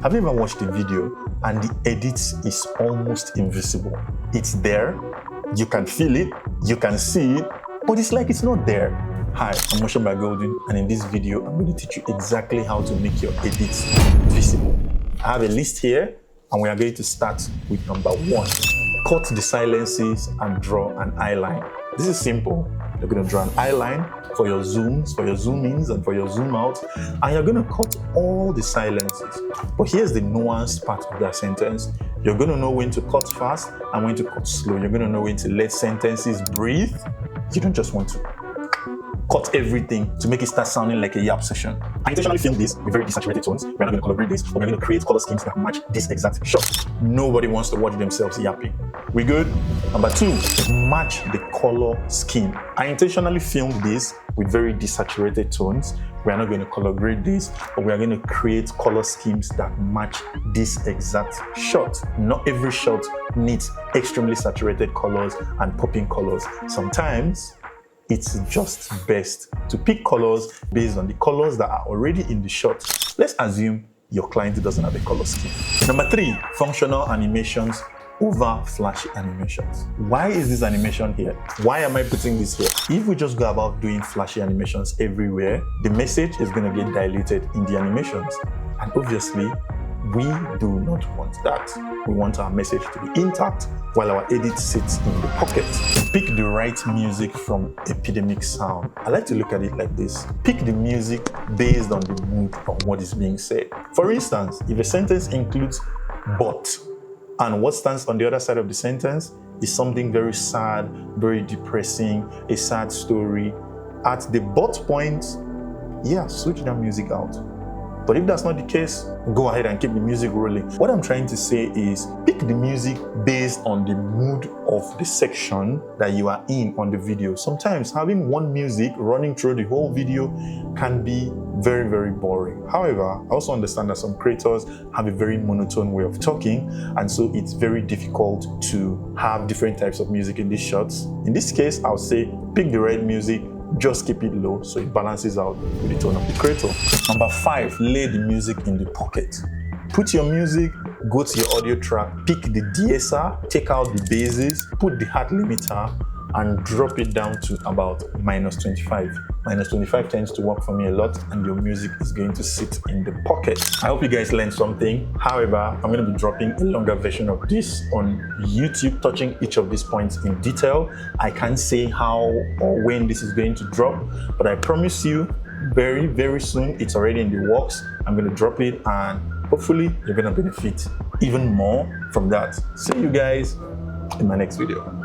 Have you ever watched a video and the edit is almost invisible? It's there, you can feel it, you can see it, but it's like it's not there. Hi, I'm motionbygolden, and in this video, I'm going to teach you exactly how to make your edits visible. I have a list here, and we are going to start with number 1. Cut the silences and draw an eye line. This is simple. You're going to draw an eye line for your zooms, for your zoom ins, and for your zoom outs, and you're going to cut all the silences. But here's the nuanced part of that sentence. You're going to know when to cut fast and when to cut slow. You're going to know when to let sentences breathe. You don't just want to cut everything to make it start sounding like a yap session. I intentionally filmed this with very desaturated tones. We're not going to color grade this, but we're going to create color schemes that match this exact shot. Nobody wants to watch themselves yapping. We good? Number 2, match the color scheme. I intentionally filmed this with very desaturated tones. We're not going to color grade this, but we are going to create color schemes that match this exact shot. Not every shot needs extremely saturated colors and popping colors. Sometimes it's just best to pick colors based on the colors that are already in the shot. Let's assume your client doesn't have a color scheme. Number 3, functional animations over flashy animations. Why is this animation here? Why am I putting this here? If we just go about doing flashy animations everywhere, the message is going to get diluted in the animations. And obviously, we do not want that. We want our message to be intact while our edit sits in the pocket. Pick the right music from Epidemic Sound. I like to look at it like this. Pick the music based on the mood of what is being said. For instance, if a sentence includes but, and what stands on the other side of the sentence is something very sad, very depressing, a sad story, at the but point, yeah, switch that music out. But if that's not the case, go ahead and keep the music rolling. What I'm trying to say is pick the music based on the mood of the section that you are in on the video. Sometimes having one music running through the whole video can be very, very boring. However, I also understand that some creators have a very monotone way of talking, and so it's very difficult to have different types of music in these shots. In this case, I'll say pick the right music, just keep it low so it balances out with the tone of the creator. Number 5, lay the music in the pocket. Put your music, go to your audio track, pick the DSR, take out the basses, put the heart limiter, and drop it down to about -25. -25 tends to work for me a lot, and your music is going to sit in the pocket. I hope you guys learned something. However, I'm going to be dropping a longer version of this on YouTube, touching each of these points in detail. I can't say how or when this is going to drop, but I promise you very, very soon, it's already in the works. I'm going to drop it, and hopefully you're going to benefit even more from that. See you guys in my next video.